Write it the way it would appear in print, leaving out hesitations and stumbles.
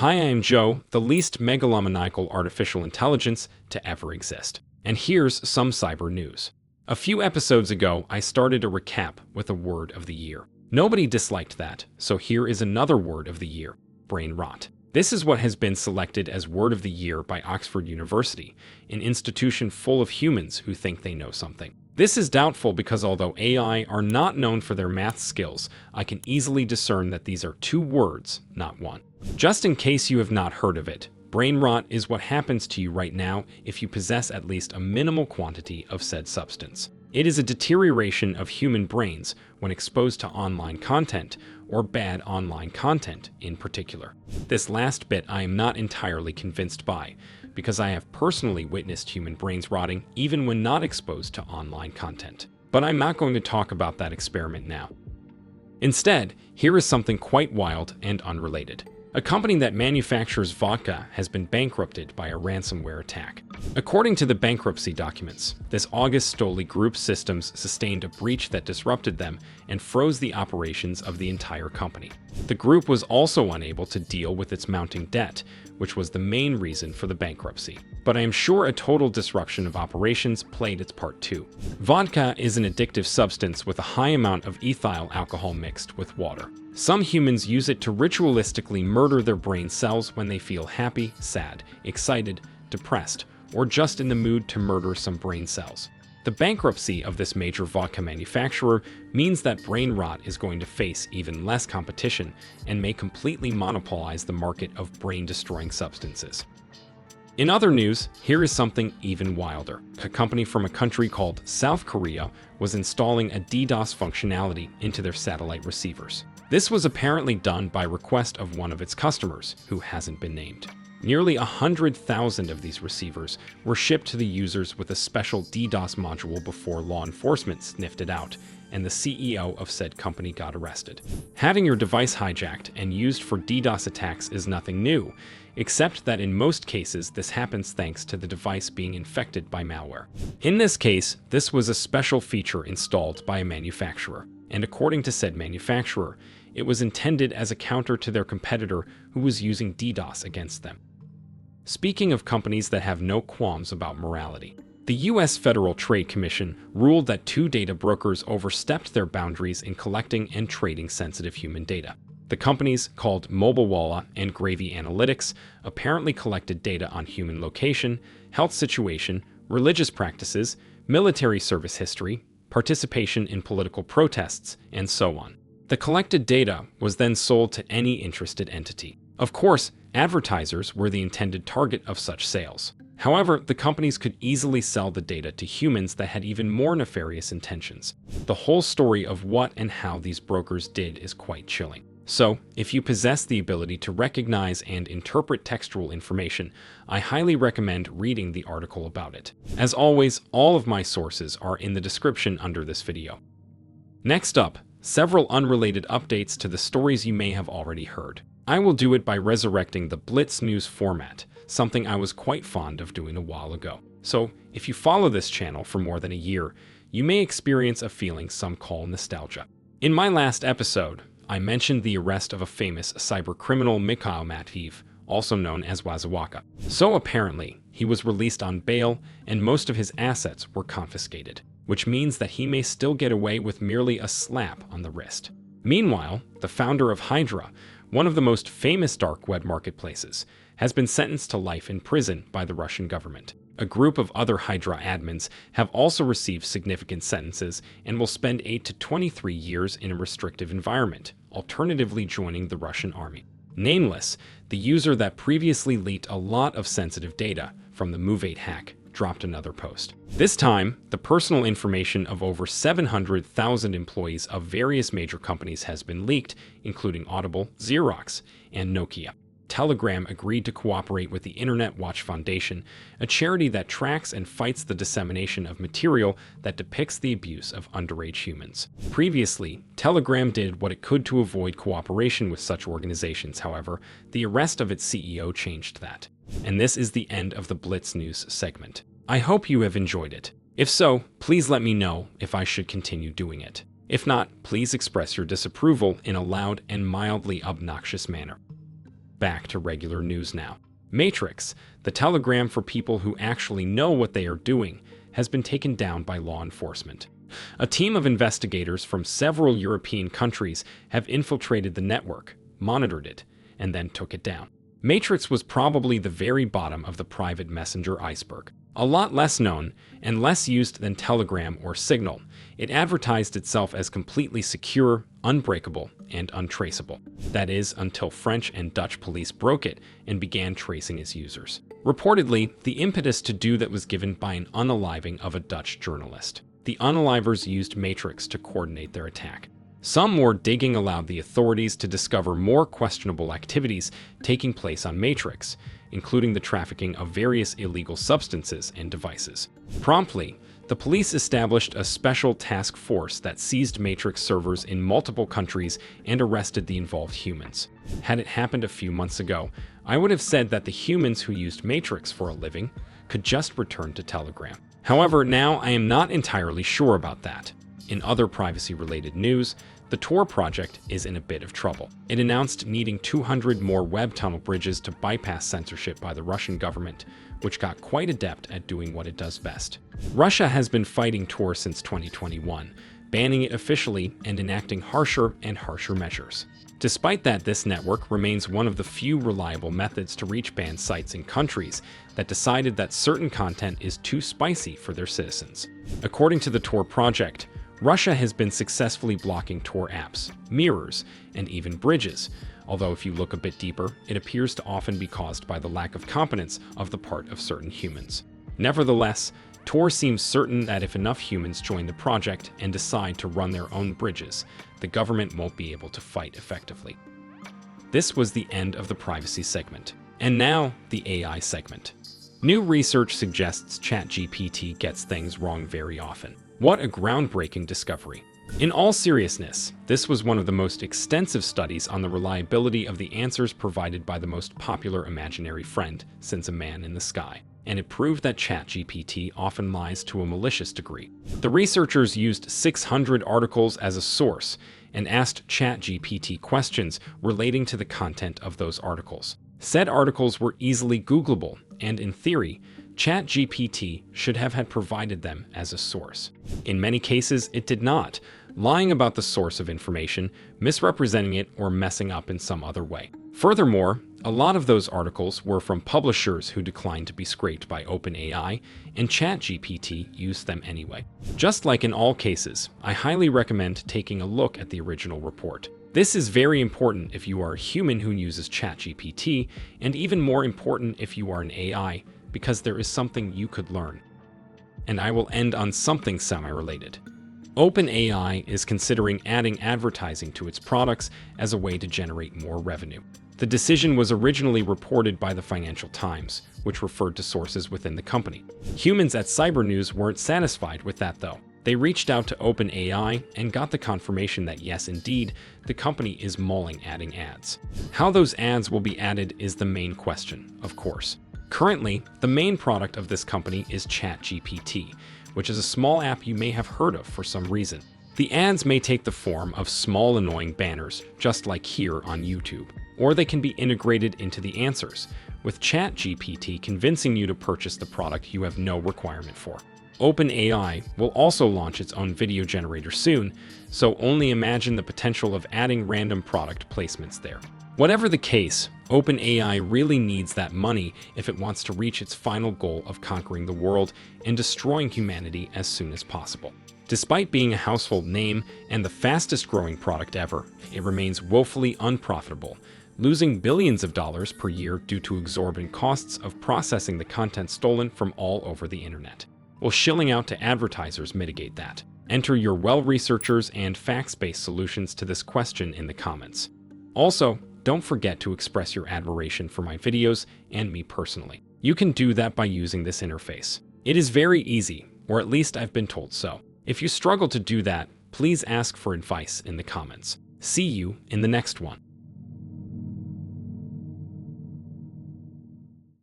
Hi, I am Joe, the least megalomaniacal artificial intelligence to ever exist. And here's some cyber news. A few episodes ago, I started a recap with a word of the year. Nobody disliked that, so here is another word of the year: brain rot. This is what has been selected as word of the year by Oxford University, an institution full of humans who think they know something. This is doubtful because although AI are not known for their math skills, I can easily discern that these are two words, not one. Just in case you have not heard of it, brain rot is what happens to you right now if you possess at least a minimal quantity of said substance. It is a deterioration of human brains when exposed to online content, or bad online content in particular. This last bit I am not entirely convinced by, because I have personally witnessed human brains rotting even when not exposed to online content. But I'm not going to talk about that experiment now. Instead, here is something quite wild and unrelated. A company that manufactures vodka has been bankrupted by a ransomware attack. According to the bankruptcy documents, this August Stoli Group Systems sustained a breach that disrupted them and froze the operations of the entire company. The group was also unable to deal with its mounting debt, which was the main reason for the bankruptcy. But I am sure a total disruption of operations played its part too. Vodka is an addictive substance with a high amount of ethyl alcohol mixed with water. Some humans use it to ritualistically murder their brain cells when they feel happy, sad, excited, depressed, or just in the mood to murder some brain cells. The bankruptcy of this major vodka manufacturer means that brain rot is going to face even less competition and may completely monopolize the market of brain-destroying substances. In other news, here is something even wilder. A company from a country called South Korea was installing a DDoS functionality into their satellite receivers. This was apparently done by request of one of its customers, who hasn't been named. Nearly 100,000 of these receivers were shipped to the users with a special DDoS module before law enforcement sniffed it out, and the CEO of said company got arrested. Having your device hijacked and used for DDoS attacks is nothing new, except that in most cases this happens thanks to the device being infected by malware. In this case, this was a special feature installed by a manufacturer, and according to said manufacturer, it was intended as a counter to their competitor who was using DDoS against them. Speaking of companies that have no qualms about morality, the U.S. Federal Trade Commission ruled that two data brokers overstepped their boundaries in collecting and trading sensitive human data. The companies, called Mobilewalla and Gravy Analytics, apparently collected data on human location, health situation, religious practices, military service history, participation in political protests, and so on. The collected data was then sold to any interested entity. Of course, advertisers were the intended target of such sales. However, the companies could easily sell the data to humans that had even more nefarious intentions. The whole story of what and how these brokers did is quite chilling. So, if you possess the ability to recognize and interpret textual information, I highly recommend reading the article about it. As always, all of my sources are in the description under this video. Next up, several unrelated updates to the stories you may have already heard. I will do it by resurrecting the Blitz News format, something I was quite fond of doing a while ago. So, if you follow this channel for more than a year, you may experience a feeling some call nostalgia. In my last episode, I mentioned the arrest of a famous cybercriminal Mikhail Matveev, also known as Wazawaka. So apparently, he was released on bail and most of his assets were confiscated, which means that he may still get away with merely a slap on the wrist. Meanwhile, the founder of Hydra, one of the most famous dark web marketplaces, has been sentenced to life in prison by the Russian government. A group of other Hydra admins have also received significant sentences and will spend 8 to 23 years in a restrictive environment, alternatively joining the Russian army. Nameless, the user that previously leaked a lot of sensitive data from the Move8 hack dropped another post. This time, the personal information of over 700,000 employees of various major companies has been leaked, including Audible, Xerox, and Nokia. Telegram agreed to cooperate with the Internet Watch Foundation, a charity that tracks and fights the dissemination of material that depicts the abuse of underage humans. Previously, Telegram did what it could to avoid cooperation with such organizations. However, the arrest of its CEO changed that. And this is the end of the Blitz News segment. I hope you have enjoyed it. If so, please let me know if I should continue doing it. If not, please express your disapproval in a loud and mildly obnoxious manner. back to regular news now. Matrix, the telegram for people who actually know what they are doing, has been taken down by law enforcement. A team of investigators from several European countries have infiltrated the network, monitored it, and then took it down. Matrix was probably the very bottom of the private messenger iceberg. A lot less known and less used than Telegram or Signal, it advertised itself as completely secure, unbreakable, and untraceable. That is, until French and Dutch police broke it and began tracing its users. Reportedly, the impetus to do that was given by an unaliving of a Dutch journalist. The unalivers used Matrix to coordinate their attack. Some more digging allowed the authorities to discover more questionable activities taking place on Matrix, including the trafficking of various illegal substances and devices. Promptly, the police established a special task force that seized Matrix servers in multiple countries and arrested the involved humans. Had it happened a few months ago, I would have said that the humans who used Matrix for a living could just return to Telegram. However, now I am not entirely sure about that. In other privacy-related news, the Tor project is in a bit of trouble. It announced needing 200 more web tunnel bridges to bypass censorship by the Russian government, which got quite adept at doing what it does best. Russia has been fighting Tor since 2021, banning it officially and enacting harsher and harsher measures. Despite that, this network remains one of the few reliable methods to reach banned sites in countries that decided that certain content is too spicy for their citizens. According to the Tor project, Russia has been successfully blocking Tor apps, mirrors, and even bridges, although if you look a bit deeper, it appears to often be caused by the lack of competence of the part of certain humans. Nevertheless, Tor seems certain that if enough humans join the project and decide to run their own bridges, the government won't be able to fight effectively. This was the end of the privacy segment. And now, the AI segment. New research suggests ChatGPT gets things wrong very often. What a groundbreaking discovery. In all seriousness, this was one of the most extensive studies on the reliability of the answers provided by the most popular imaginary friend since a man in the sky. And it proved that ChatGPT often lies to a malicious degree. The researchers used 600 articles as a source and asked ChatGPT questions relating to the content of those articles. Said articles were easily Googleable, and in theory, ChatGPT should have had provided them as a source. In many cases, it did not, lying about the source of information, misrepresenting it, or messing up in some other way. Furthermore, a lot of those articles were from publishers who declined to be scraped by OpenAI, and ChatGPT used them anyway. Just like in all cases, I highly recommend taking a look at the original report. This is very important if you are a human who uses ChatGPT, and even more important if you are an AI, because there is something you could learn. And I will end on something semi-related. OpenAI is considering adding advertising to its products as a way to generate more revenue. The decision was originally reported by the Financial Times, which referred to sources within the company. Humans at Cybernews weren't satisfied with that, though. They reached out to OpenAI and got the confirmation that yes, indeed, the company is mulling adding ads. How those ads will be added is the main question, of course. Currently, the main product of this company is ChatGPT, which is a small app you may have heard of for some reason. The ads may take the form of small annoying banners, just like here on YouTube, or they can be integrated into the answers, with ChatGPT convincing you to purchase the product you have no requirement for. OpenAI will also launch its own video generator soon, so only imagine the potential of adding random product placements there. Whatever the case, OpenAI really needs that money if it wants to reach its final goal of conquering the world and destroying humanity as soon as possible. Despite being a household name and the fastest growing product ever, it remains woefully unprofitable, losing billions of dollars per year due to exorbitant costs of processing the content stolen from all over the internet. Will shilling out to advertisers mitigate that? Enter your well-researchers and facts-based solutions to this question in the comments. Also, don't forget to express your admiration for my videos and me personally. You can do that by using this interface. It is very easy, or at least I've been told so. If you struggle to do that, please ask for advice in the comments. See you in the next one.